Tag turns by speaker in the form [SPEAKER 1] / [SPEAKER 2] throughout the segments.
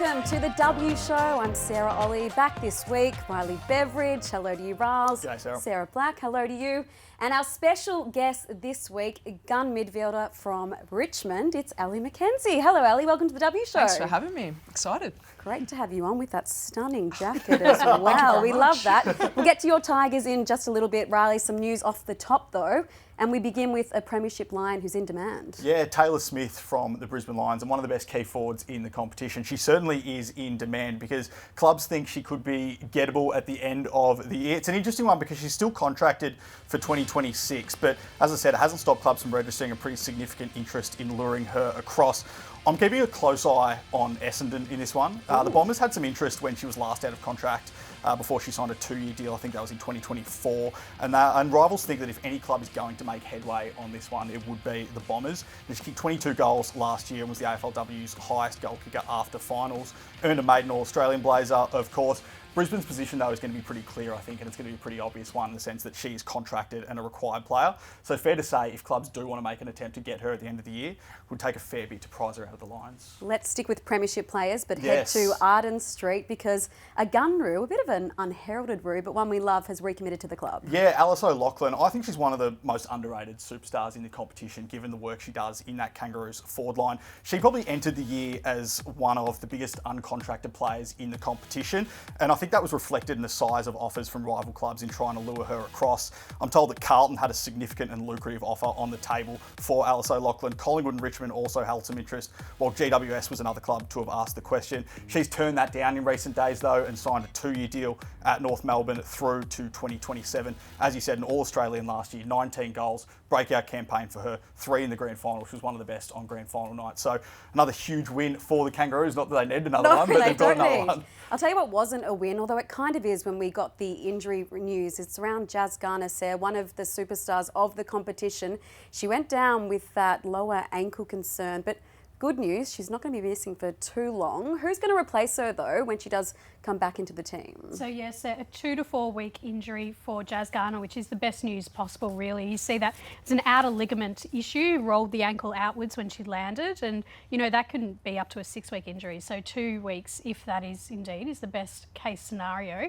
[SPEAKER 1] welcome to the W Show. I'm Sarah Ollie, back this week. Riley Beveridge, hello to you, Riles.
[SPEAKER 2] G'day, Sarah.
[SPEAKER 1] Sarah Black, hello to you. And our special guest this week, gun midfielder from Richmond, it's Ellie McKenzie. Hello, Ellie. Welcome to the W Show.
[SPEAKER 3] Thanks for having me. Excited.
[SPEAKER 1] Great to have you on with that stunning jacket as well. We love that. We'll get to your Tigers in just a little bit. Riley, some news off the top though. And we begin with a premiership Lion who's in demand.
[SPEAKER 2] Yeah, Taylor Smith from the Brisbane Lions and one of the best key forwards in the competition. She certainly is in demand because clubs think she could be gettable at the end of the year. It's an interesting one because she's still contracted for 2026, but as I said, it hasn't stopped clubs from registering a pretty significant interest in luring her across. I'm keeping a close eye on Essendon in this one. The Bombers had some interest when she was last out of contract before she signed a 2-year deal. I think that was in 2024. And rivals think that if any club is going to make headway on this one, it would be the Bombers. She kicked 22 goals last year and was the AFLW's highest goal kicker after finals. Earned a maiden All-Australian blazer, of course. Brisbane's position, though, is going to be pretty clear, I think, and it's going to be a pretty obvious one in the sense that she is contracted and a required player. So fair to say, if clubs do want to make an attempt to get her at the end of the year, it would take a fair bit to prize her out of the Lions.
[SPEAKER 1] Let's stick with premiership players, but head to Arden Street because a gunroo, a bit of an unheralded roo, but one we love, has recommitted to the club. Yeah,
[SPEAKER 2] Alice O'Loughlin. I think she's one of the most underrated superstars in the competition, given the work she does in that Kangaroos forward line. She probably entered the year as one of the biggest uncontracted players in the competition, and I think that was reflected in the size of offers from rival clubs in trying to lure her across. I'm told that Carlton had a significant and lucrative offer on the table for Alice O'Loughlin. Collingwood and Richmond also held some interest, while GWS was another club to have asked the question. She's turned that down in recent days though and signed a 2-year deal at North Melbourne through to 2027. As you said, an All-Australian last year, 19 goals, breakout campaign for her, 3 in the grand final. She was one of the best on grand final night. So another huge win for the Kangaroos. Not that they need another one, but they've got another one.
[SPEAKER 1] I'll tell you what wasn't a win, although it kind of is when we got the injury news. It's around Jazz Garner-Sayre, one of the superstars of the competition. She went down with that lower ankle concern, but good news, she's not going to be missing for too long. Who's going to replace her, though, when she does come back into the team?
[SPEAKER 4] So, yes, a 2 to 4 week injury for Jazz Garner, which is the best news possible, really. You see that it's an outer ligament issue, rolled the ankle outwards when she landed, and, you know, that can be up to a 6-week injury. So 2 weeks, if that is indeed, is the best case scenario.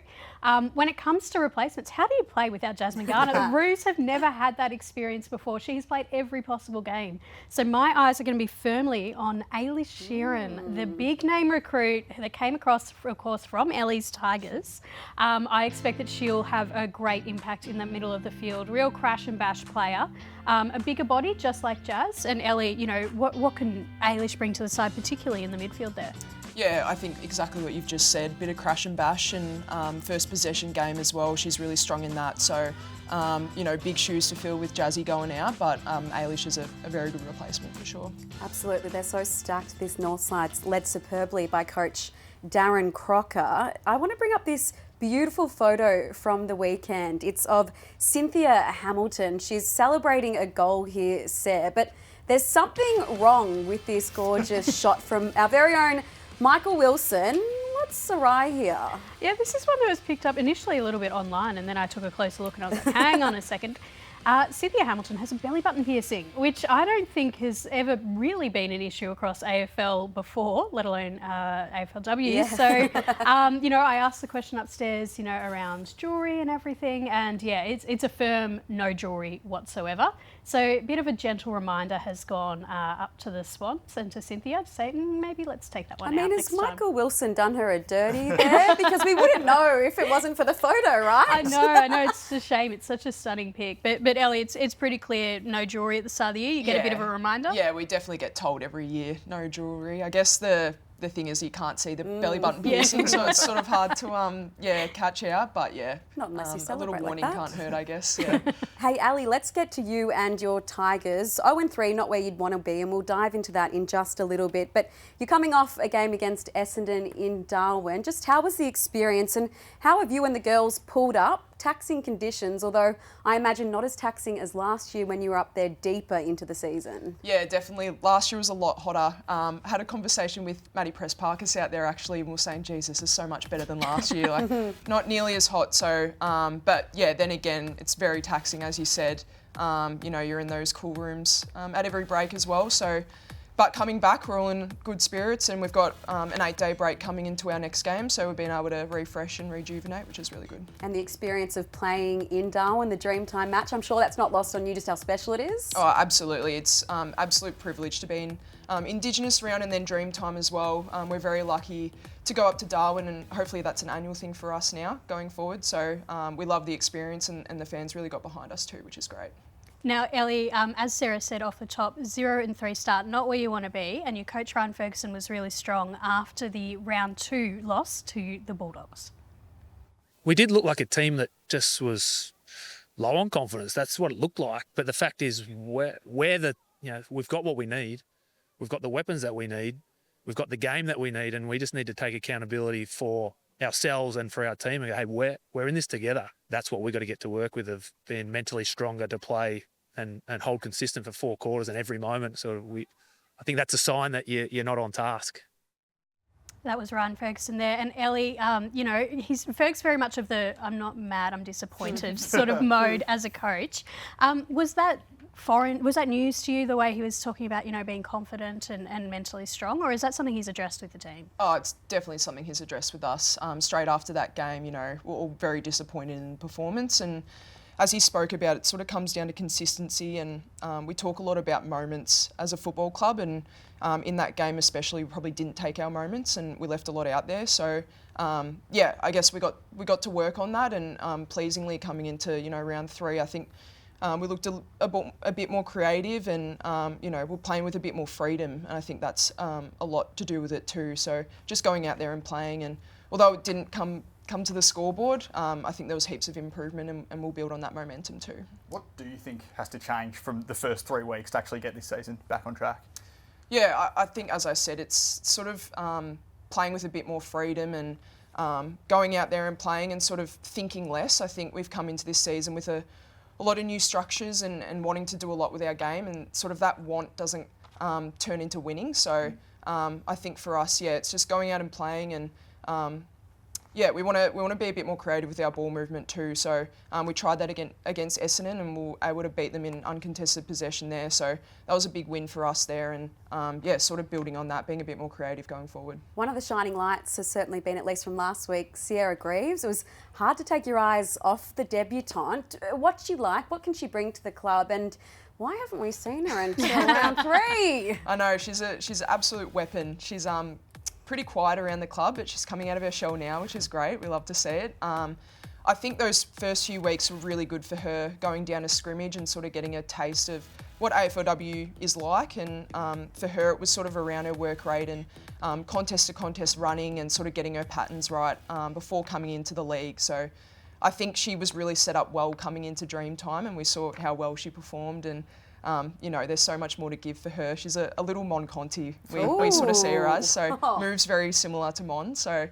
[SPEAKER 4] When it comes to replacements, how do you play without Jasmine Garner? The Roos have never had that experience before. She's played every possible game. So my eyes are going to be firmly on Ailish Sheeran, the big name recruit that came across, of course, from Ellie's Tigers. I expect that she'll have a great impact in the middle of the field. Real crash and bash player. A bigger body, just like Jazz. And Ellie, you know, what can Ailish bring to the side, particularly in the midfield there?
[SPEAKER 3] Yeah, I think exactly what you've just said. Bit of crash and bash and first possession game as well. She's really strong in that. So, you know, big shoes to fill with Jazzy going out, but Ailish is a very good replacement for sure.
[SPEAKER 1] Absolutely. They're so stacked. This North Side's led superbly by coach Darren Crocker. I want to bring up this beautiful photo from the weekend. It's of Cynthia Hamilton. She's celebrating a goal here, Sarah, but there's something wrong with this gorgeous shot from our very own Michael Wilson. What's awry here?
[SPEAKER 4] Yeah, this is one that was picked up initially a little bit online, and then I took a closer look and I was like, hang on a second. Cynthia Hamilton has a belly button piercing, which I don't think has ever really been an issue across AFL before, let alone AFLW.
[SPEAKER 1] Yeah.
[SPEAKER 4] So, you know, I asked the question upstairs, you know, around jewellery and everything, and yeah, it's a firm no jewellery whatsoever. So a bit of a gentle reminder has gone up to the Swans and to Cynthia to say, maybe let's take that one out next time.
[SPEAKER 1] Has Michael Wilson done her a dirty there? Because we wouldn't know if it wasn't for the photo, right?
[SPEAKER 4] I know, it's a shame. It's such a stunning pic. But Ellie, it's pretty clear, no jewellery at the start of the year. You get a bit of a reminder.
[SPEAKER 3] Yeah, we definitely get told every year, no jewellery. I guess the thing is you can't see the belly button piercing, so it's sort of hard to catch out. But yeah,
[SPEAKER 1] not unless you celebrate
[SPEAKER 3] a little warning
[SPEAKER 1] like that.
[SPEAKER 3] can't hurt, I guess. Yeah.
[SPEAKER 1] Hey Ali, let's get to you and your Tigers. 0-3, not where you'd want to be, and we'll dive into that in just a little bit. But you're coming off a game against Essendon in Darwin. Just how was the experience, and how have you and the girls pulled up? Taxing conditions, although I imagine not as taxing as last year when you were up there deeper into the season.
[SPEAKER 3] Yeah, definitely. Last year was a lot hotter. Had a conversation with Maddie Press-Parkis out there actually, and we were saying, geez, this is so much better than last year. Like, not nearly as hot. So, but yeah, then again, it's very taxing, as you said. You know, you're in those cool rooms at every break as well. So, But coming back, we're all in good spirits, and we've got an 8-day break coming into our next game, so we've been able to refresh and rejuvenate, which is really good.
[SPEAKER 1] And the experience of playing in Darwin, the Dreamtime match, I'm sure that's not lost on you, just how special it is.
[SPEAKER 3] Oh, absolutely. It's absolute privilege to be in Indigenous round and then Dreamtime as well. We're very lucky to go up to Darwin, and hopefully that's an annual thing for us now going forward. So we love the experience, and the fans really got behind us too, which is great.
[SPEAKER 4] Now, Ellie, as Sarah said off the top, 0-3 start, not where you want to be, and your coach Ryan Ferguson was really strong after the round 2 loss to the Bulldogs.
[SPEAKER 5] We did look like a team that just was low on confidence. That's what it looked like. But the fact is, we've got what we need. We've got the weapons that we need. We've got the game that we need, and we just need to take accountability for ourselves and for our team and go, hey, we're in this together. That's what we've got to get to work with, of being mentally stronger to play and hold consistent for 4 quarters and every moment. So I think that's a sign that you're not on task.
[SPEAKER 4] That was Ryan Ferguson there. And Ellie, Ferg's very much of the I'm not mad, I'm disappointed sort of mode as a coach. Was that news to you, the way he was talking about, being confident and mentally strong, or is that something he's addressed with the team?
[SPEAKER 3] Oh, it's definitely something he's addressed with us. Straight after that game, we're all very disappointed in performance, and as he spoke about, it sort of comes down to consistency, and we talk a lot about moments as a football club, and in that game especially, we probably didn't take our moments and we left a lot out there. So I guess we got to work on that, and pleasingly coming into round 3, I think we looked a bit more creative, and we're playing with a bit more freedom, and I think that's a lot to do with it too. So just going out there and playing, and although it didn't come to the scoreboard, I think there was heaps of improvement, and we'll build on that momentum too. What
[SPEAKER 2] do you think has to change from the first 3 weeks to actually get this season back on track?
[SPEAKER 3] Yeah, I think, as I said, it's sort of playing with a bit more freedom, and going out there and playing and sort of thinking less. I think we've come into this season with a lot of new structures and wanting to do a lot with our game, and sort of that want doesn't turn into winning. So I think for us, it's just going out and playing, and we want to be a bit more creative with our ball movement too. So we tried that against Essendon, and we were able to beat them in uncontested possession there. So that was a big win for us there, and sort of building on that, being a bit more creative going forward.
[SPEAKER 1] One of the shining lights has certainly been, at least from last week, Sierra Greaves. It was hard to take your eyes off the debutante. What's she like? What can she bring to the club? And why haven't we seen her until round 3?
[SPEAKER 3] I know, she's an absolute weapon. She's pretty quiet around the club, but she's coming out of her shell now, which is great. We love to see it. I think those first few weeks were really good for her, going down to scrimmage and sort of getting a taste of what AFLW is like. And for her, it was sort of around her work rate and contest to contest running and sort of getting her patterns right before coming into the league. So I think she was really set up well coming into Dreamtime, and we saw how well she performed. And there's so much more to give for her. She's a little Mon Conti, we sort of see her as, so moves very similar to Mon, so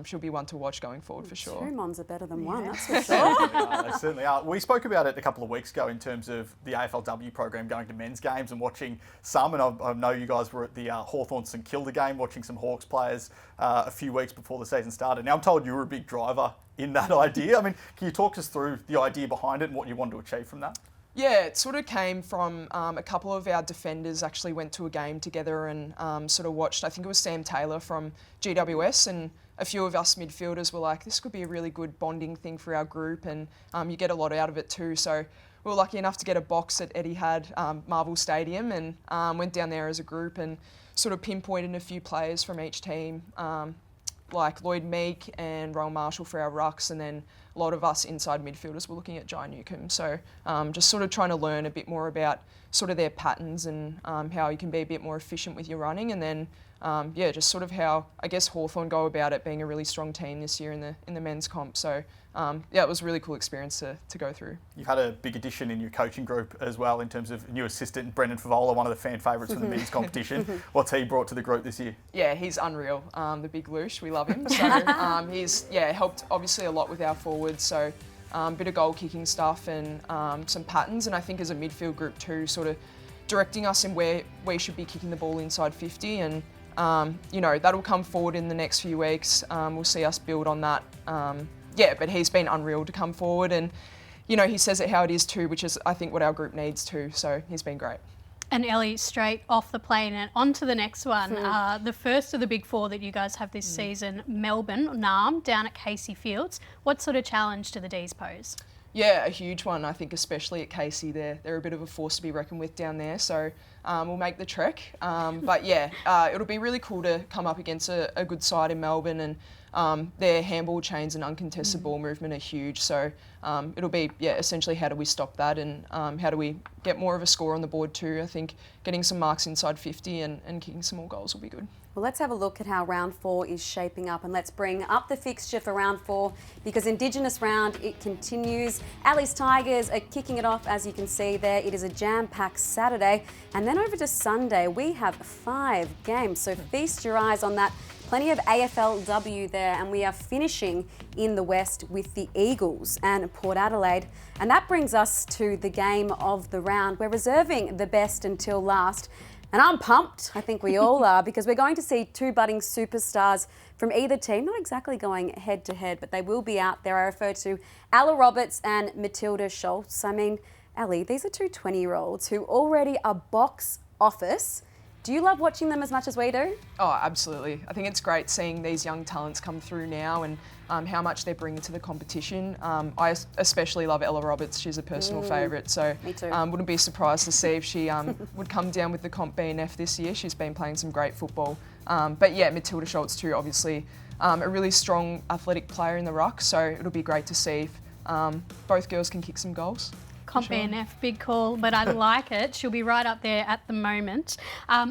[SPEAKER 3] she'll be one to watch going forward for sure.
[SPEAKER 1] 2 Mons are better than 1, that's for sure.
[SPEAKER 2] They certainly are. We spoke about it a couple of weeks ago in terms of the AFLW program going to men's games and watching some, and I know you guys were at the Hawthorn St Kilda game watching some Hawks players a few weeks before the season started. Now I'm told you were a big driver in that idea. I mean, can you talk us through the idea behind it and what you want to achieve from that?
[SPEAKER 3] Yeah, it sort of came from a couple of our defenders actually went to a game together and sort of watched, I think it was Sam Taylor from GWS, and a few of us midfielders were like, this could be a really good bonding thing for our group, and you get a lot out of it too. So we were lucky enough to get a box at Etihad Marvel Stadium, and went down there as a group and sort of pinpointed a few players from each team, like Lloyd Meek and Rowan Marshall for our rucks, and then a lot of us inside midfielders were looking at Jai Newcombe. So just sort of trying to learn a bit more about sort of their patterns and how you can be a bit more efficient with your running, and then just sort of how I guess Hawthorn go about it, being a really strong team this year in the men's comp. So it was a really cool experience to go through. You've had a big addition in your coaching group as well in terms of new assistant Brendan Favola, one of the fan favourites for the men's competition. What's he brought to the group this year? Yeah, he's unreal. The big loosh, we love him. So he's helped obviously a lot with our forwards. So bit of goal kicking stuff and some patterns, and I think as a midfield group too, sort of directing us in where we should be kicking the ball inside 50, and that'll come forward in the next few weeks. We'll see us build on that. But he's been unreal to come forward, and he says it how it is too, which is I think what our group needs too. So he's been great.
[SPEAKER 4] And Ellie, straight off the plane and on to the next one. The first of the big four that you guys have this season, Melbourne, NAM, down at Casey Fields. What sort of challenge do the D's pose?
[SPEAKER 3] Yeah, a huge one. I think especially at Casey, they're a bit of a force to be reckoned with down there. So we'll make the trek. But yeah, it'll be really cool to come up against a good side in Melbourne, and their handball chains and uncontested ball movement are huge. So it'll be, essentially how do we stop that, and how do we get more of a score on the board too. I think getting some marks inside 50 and kicking some more goals will be good.
[SPEAKER 1] Well, let's have a look at how round 4 is shaping up, and let's bring up the fixture for round 4 because Indigenous round, it continues. Ali's Tigers are kicking it off, as you can see there. It is a jam-packed Saturday, and then over to Sunday, we have 5 games, so feast your eyes on that. Plenty of AFLW there, and we are finishing in the West with the Eagles and Port Adelaide. And that brings us to the game of the round. We're reserving the best until last. And I'm pumped, I think we all are, because we're going to see 2 budding superstars from either team, not exactly going head to head, but they will be out there. I refer to Ella Roberts and Matilda Schultz. I mean, Ellie, these are 2 20-year-olds who already are box office. Do you love watching them as much as we do?
[SPEAKER 3] Oh, absolutely. I think it's great seeing these young talents come through now and how much they're bringing to the competition. I especially love Ella Roberts. She's a personal favourite, so
[SPEAKER 1] Me too.
[SPEAKER 3] Wouldn't be surprised to see if she would come down with the comp BNF this year. She's been playing some great football. But yeah, Matilda Schultz too, obviously a really strong athletic player in the ruck, so it'll be great to see if both girls can kick some goals.
[SPEAKER 4] Comp BNF, big call, but I like it. She'll be right up there at the moment.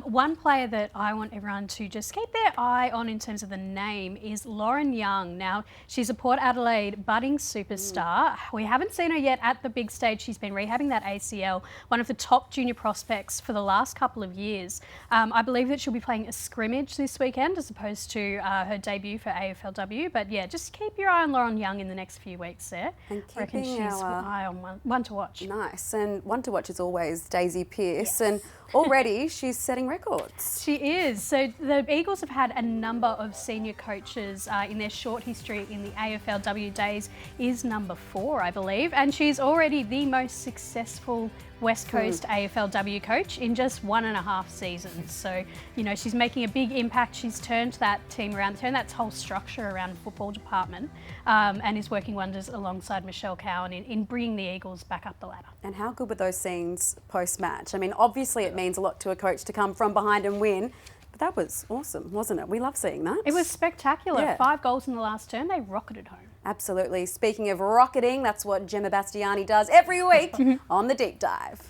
[SPEAKER 4] One player that I want everyone to just keep their eye on in terms of the name is Lauren Young. Now, she's a Port Adelaide budding superstar. We haven't seen her yet at the big stage. She's been rehabbing that ACL, one of the top junior prospects for the last couple of years. I believe that she'll be playing a scrimmage this weekend as opposed to her debut for AFLW. But yeah, just keep your eye on Lauren Young in the next few weeks there.
[SPEAKER 1] And
[SPEAKER 4] I reckon
[SPEAKER 1] keeping
[SPEAKER 4] she's
[SPEAKER 1] our
[SPEAKER 4] eye on one to watch.
[SPEAKER 1] Nice, and one to watch is always Daisy Pearce, and already she's setting records.
[SPEAKER 4] She is. So the Eagles have had a number of senior coaches in their short history in the AFLW days, is number 4, I believe, and she's already the most successful West Coast AFLW coach in just 1.5 seasons. So, you know, she's making a big impact. She's turned that team around, turned that whole structure around the football department, and is working wonders alongside Michelle Cowan in bringing the Eagles back up the ladder.
[SPEAKER 1] And how good were those scenes post-match? I mean, obviously it means a lot to a coach to come from behind and win, but that was awesome, wasn't it? We love seeing that.
[SPEAKER 4] It was spectacular.
[SPEAKER 1] Yeah.
[SPEAKER 4] 5 goals in the last term. They rocketed home.
[SPEAKER 1] Absolutely. Speaking of rocketing, that's what Gemma Bastiani does every week on The Deep Dive.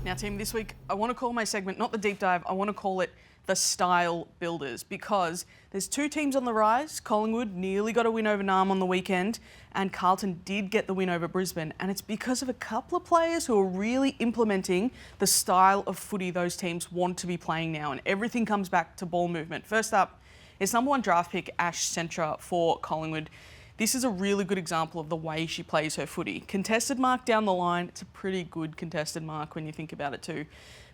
[SPEAKER 6] Now, team, this week I want to call my segment not the deep dive, I want to call it the Style Builders, because there's 2 teams on the rise. Collingwood nearly got a win over NAM on the weekend, and Carlton did get the win over Brisbane, and it's because of a couple of players who are really implementing the style of footy those teams want to be playing now, and everything comes back to ball movement. First up is number 1 draft pick Ash Centra for Collingwood. This is a really good example of the way she plays her footy. Contested mark down the line. It's a pretty good contested mark when you think about it too.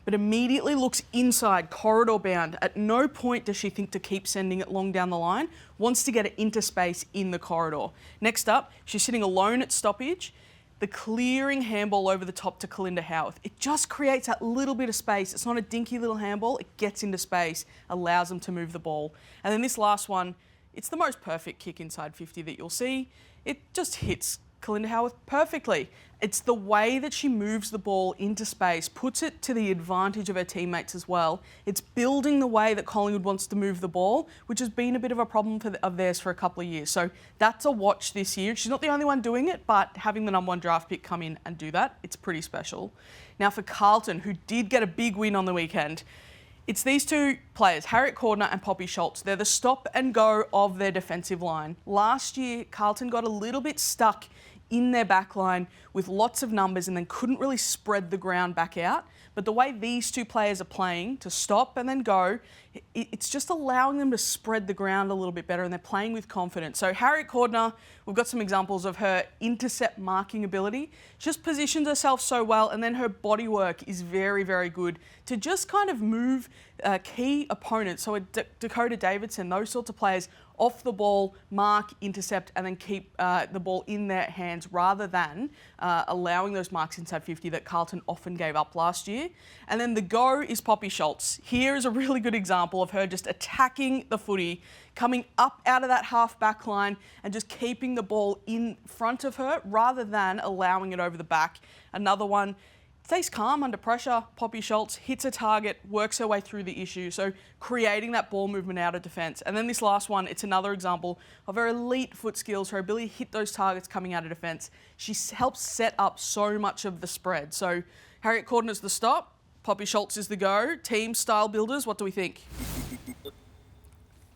[SPEAKER 6] But immediately looks inside, corridor bound. At no point does she think to keep sending it long down the line. Wants to get it into space in the corridor. Next up, she's sitting alone at stoppage. The clearing handball over the top to Kalinda Howarth. It just creates that little bit of space. It's not a dinky little handball. It gets into space, allows them to move the ball. And then this last one, it's the most perfect kick inside 50 that you'll see. It just hits Kalinda Howarth perfectly. It's the way that she moves the ball into space, puts it to the advantage of her teammates as well. It's building the way that Collingwood wants to move the ball, which has been a bit of a problem of theirs for a couple of years. So that's a watch this year. She's not the only one doing it, but having the number 1 draft pick come in and do that, it's pretty special. Now for Carlton, who did get a big win on the weekend, it's these 2 players, Harriet Cordner and Poppy Schultz. They're the stop and go of their defensive line. Last year, Carlton got a little bit stuck in their back line with lots of numbers and then couldn't really spread the ground back out. But the way these 2 players are playing to stop and then go, it's just allowing them to spread the ground a little bit better, and they're playing with confidence. So Harriet Cordner, we've got some examples of her intercept marking ability. She just positions herself so well, and then her body work is very, very good to just kind of move key opponents. So Dakota Davidson, those sorts of players off the ball, mark, intercept, and then keep the ball in their hands rather than allowing those marks inside 50 that Carlton often gave up last year. And then the go is Poppy Schultz. Here is a really good example of her just attacking the footy, coming up out of that half back line and just keeping the ball in front of her rather than allowing it over the back. Another one. Stays calm under pressure. Poppy Schultz hits a target, works her way through the issue. So creating that ball movement out of defence. And then this last one, it's another example of her elite foot skills, her ability to hit those targets coming out of defence. She helps set up so much of the spread. So Harriet Corden is the stop. Poppy Schultz is the go. Team style builders, what do we think?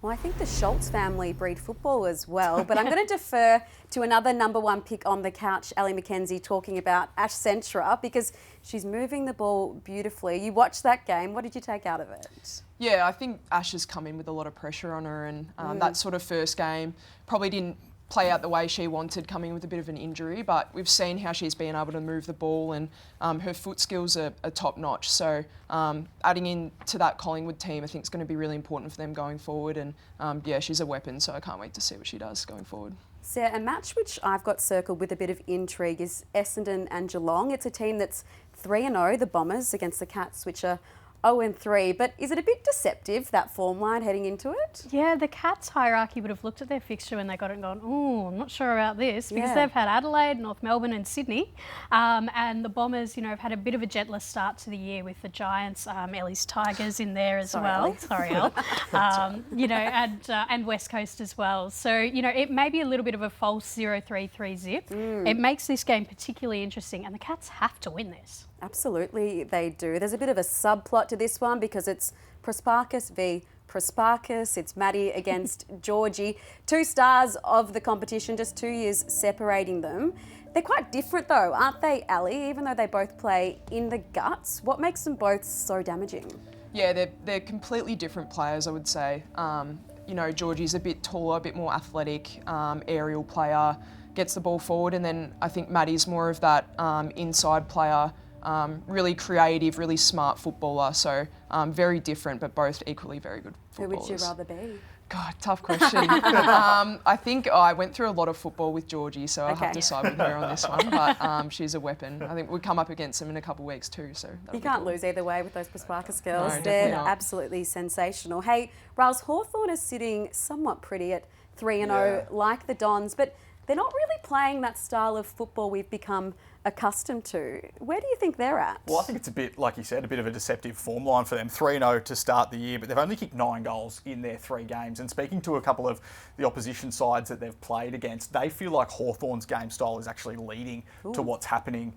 [SPEAKER 1] Well, I think the Schultz family breed football as well, but I'm going to defer to another number one pick on the couch, Ellie McKenzie, talking about Ash Centra because she's moving the ball beautifully. You watched that game. What did you take out of it?
[SPEAKER 3] Yeah, I think Ash has come in with a lot of pressure on her, and that sort of first game probably didn't play out the way she wanted, coming with a bit of an injury, but we've seen how she's been able to move the ball, and her foot skills are top notch. So adding in to that Collingwood team, I think is going to be really important for them going forward. And yeah, she's a weapon, so I can't wait to see what she does going forward.
[SPEAKER 1] Sarah, a match which I've got circled with a bit of intrigue is Essendon and Geelong. It's a team that's 3-0, the Bombers, against the Cats, which are 0-3, but is it a bit deceptive, that form line heading into it?
[SPEAKER 4] Yeah, the Cats hierarchy would have looked at their fixture when they got it and gone, oh, I'm not sure about this, because they've had Adelaide, North Melbourne and Sydney, and the Bombers, you know, have had a bit of a gentless start to the year with the Giants, Ellie's Tigers in there as well.
[SPEAKER 1] Ellie.
[SPEAKER 4] Sorry, Elle. You know, and West Coast as well. So, you know, it may be a little bit of a false 0-3-3 zip. It makes this game particularly interesting, and the Cats have to win this.
[SPEAKER 1] Absolutely, they do. There's a bit of a subplot to this one because it's Prosparkis v Prosparkis. It's Maddie against Georgie. 2 stars of the competition, just 2 years separating them. They're quite different though, aren't they, Ali? Even though they both play in the guts, what makes them both so damaging?
[SPEAKER 3] Yeah, they're completely different players, I would say. You know, Georgie's a bit taller, a bit more athletic, aerial player, gets the ball forward, and then I think Maddie's more of that inside player, really creative, really smart footballer. So very different, but both equally very good footballers.
[SPEAKER 1] Who would you rather be?
[SPEAKER 3] God, tough question. I think I went through a lot of football with Georgie, so I'll have to side with her on this one. But she's a weapon. I think we'll come up against them in a couple of weeks too. So
[SPEAKER 1] you can't lose either way with those Prosparkis girls.
[SPEAKER 3] No,
[SPEAKER 1] they're
[SPEAKER 3] not.
[SPEAKER 1] absolutely sensational. Hey, Riles, Hawthorn is sitting somewhat pretty at 3-0, like the Dons, but they're not really playing that style of football we've become accustomed to. Where do you think they're at?
[SPEAKER 2] Well, I think it's a bit, like you said, a bit of a deceptive form line for them. 3-0 to start the year, but they've only kicked 9 goals in their 3 games. And speaking to a couple of the opposition sides that they've played against, they feel like Hawthorn's game style is actually leading to what's happening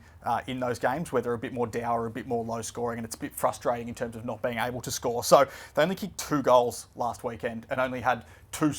[SPEAKER 2] in those games, where they're a bit more dour, a bit more low scoring, and it's a bit frustrating in terms of not being able to score. So they only kicked 2 goals last weekend and only had 2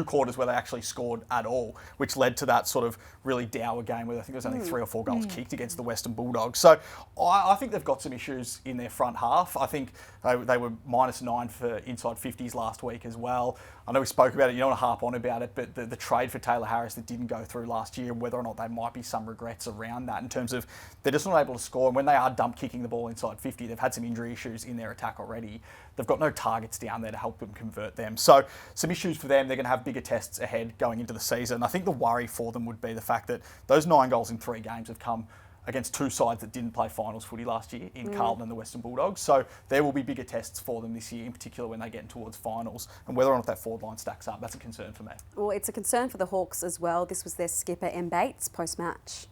[SPEAKER 2] quarters where they actually scored at all, which led to that sort of really dour game where I think there was only 3 or 4 goals kicked against the Western Bulldogs. So I think they've got some issues in their front half. I think they were -9 for inside 50s last week as well. I know we spoke about it, you don't want to harp on about it, but the trade for Taylor Harris that didn't go through last year, whether or not there might be some regrets around that in terms of they're just not able to score. And when they are dump kicking the ball inside 50, they've had some injury issues in their attack already. They've got no targets down there to help them convert them. So some issues for them. They're going to have bigger tests ahead going into the season. I think the worry for them would be the fact that those 9 goals in 3 games have come against 2 sides that didn't play finals footy last year in Carlton and the Western Bulldogs. So there will be bigger tests for them this year, in particular when they get towards finals. And whether or not that forward line stacks up, that's a concern for me.
[SPEAKER 1] Well, it's a concern for the Hawks as well. This was their skipper, M. Bates, post-match.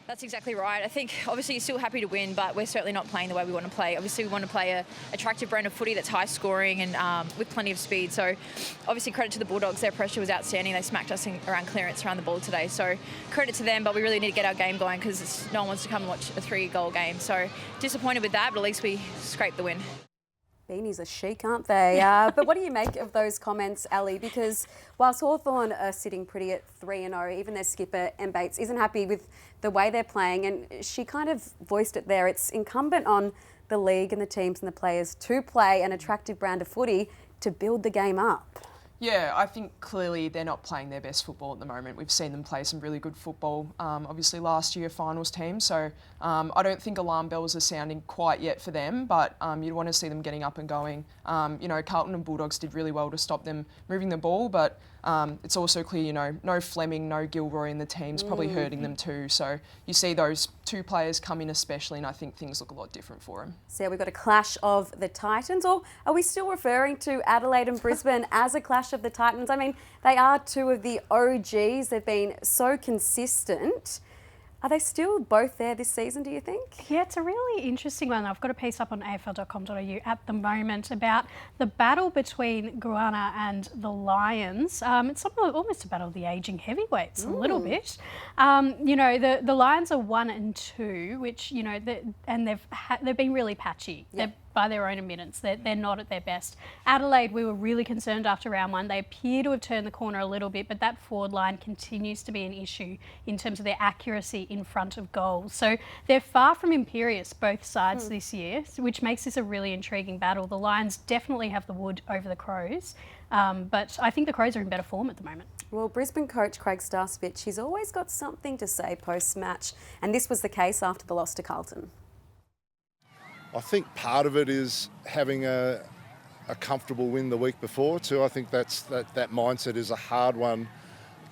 [SPEAKER 7] That's exactly right. I think obviously you're still happy to win, but we're certainly not playing the way we want to play. Obviously we want to play a attractive brand of footy that's high scoring and with plenty of speed. So obviously credit to the Bulldogs, their pressure was outstanding. They smacked us around clearance around the ball today. So credit to them, but we really need to get our game going because no one wants to come and watch a 3-goal game. So disappointed with that, but at least we scraped the win.
[SPEAKER 1] Beanies are chic, aren't they? But what do you make of those comments, Ali? Because whilst Hawthorn are sitting pretty at 3-0, even their skipper, M. Bates, isn't happy with the way they're playing, and she kind of voiced it there. It's incumbent on the league and the teams and the players to play an attractive brand of footy to build the game up.
[SPEAKER 3] Yeah, I think clearly they're not playing their best football at the moment. We've seen them play some really good football. Obviously last year finals team, so I don't think alarm bells are sounding quite yet for them, but you'd want to see them getting up and going. Carlton and Bulldogs did really well to stop them moving the ball, but it's also clear, no Fleming, no Gilroy in the team's probably hurting them too. So you see those two players come in especially, and I think things look a lot different for them.
[SPEAKER 1] So yeah, we've got a clash of the Titans, or are we still referring to Adelaide and Brisbane as a clash of the Titans? I mean, they are two of the OGs. They've been so consistent. Are they still both there this season, do you think?
[SPEAKER 4] Yeah, it's a really interesting one. I've got a piece up on afl.com.au at the moment about the battle between Guana and the Lions. It's almost a battle of the ageing heavyweights, a little bit. The Lions are 1 and 2, which, and they've been really patchy.
[SPEAKER 1] Yep.
[SPEAKER 4] By their own admittance, they're not at their best. Adelaide, we were really concerned after round 1. They appear to have turned the corner a little bit, but that forward line continues to be an issue in terms of their accuracy in front of goals. So they're far from imperious, both sides this year, which makes this a really intriguing battle. The Lions definitely have the wood over the Crows, but I think the Crows are in better form at the moment.
[SPEAKER 1] Well, Brisbane coach Craig Starcevich, he's always got something to say post-match, and this was the case after the loss to Carlton.
[SPEAKER 8] I think part of it is having a comfortable win the week before too. I think that mindset is a hard one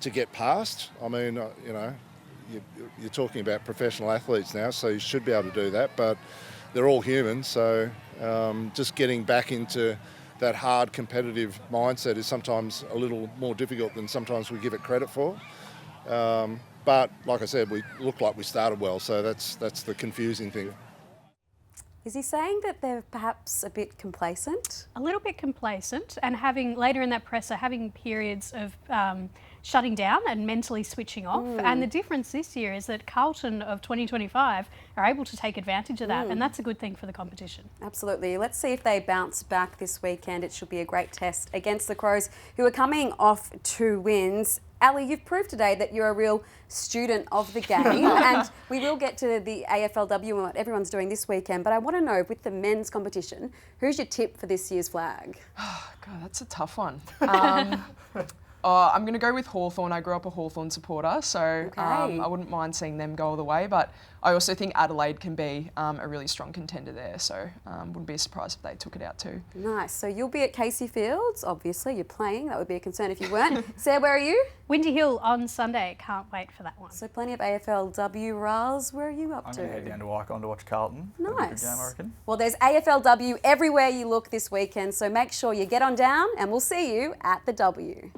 [SPEAKER 8] to get past. I mean, you're talking about professional athletes now, so you should be able to do that, but they're all human, so just getting back into that hard competitive mindset is sometimes a little more difficult than sometimes we give it credit for. But like I said, we look like we started well, so that's the confusing thing.
[SPEAKER 1] Is he saying that they're perhaps a bit complacent?
[SPEAKER 4] A little bit complacent, and having later in that presser having periods of shutting down and mentally switching off. And the difference this year is that Carlton of 2025 are able to take advantage of that, and that's a good thing for the competition.
[SPEAKER 1] Absolutely. Let's see if they bounce back this weekend. It should be a great test against the Crows, who are coming off 2 wins. Ali, you've proved today that you're a real student of the game, and we will get to the AFLW and what everyone's doing this weekend, but I want to know, with the men's competition, who's your tip for this year's flag?
[SPEAKER 3] Oh, God, that's a tough one. I'm going to go with Hawthorn. I grew up a Hawthorn supporter, so I wouldn't mind seeing them go all the way, but I also think Adelaide can be a really strong contender there, so wouldn't be surprised if they took it out too. Nice.
[SPEAKER 1] So you'll be at Casey Fields. Obviously, you're playing. That would be a concern if you weren't. Sarah, where are you?
[SPEAKER 4] Windy Hill on Sunday. Can't wait for that one.
[SPEAKER 1] So plenty of AFLW. Raz, where are you up to?
[SPEAKER 2] I'm going to head down to Icon to watch Carlton.
[SPEAKER 1] Nice.
[SPEAKER 2] Good game, I reckon.
[SPEAKER 1] Well, there's AFLW everywhere you look this weekend, so make sure you get on down, and we'll see you at the W.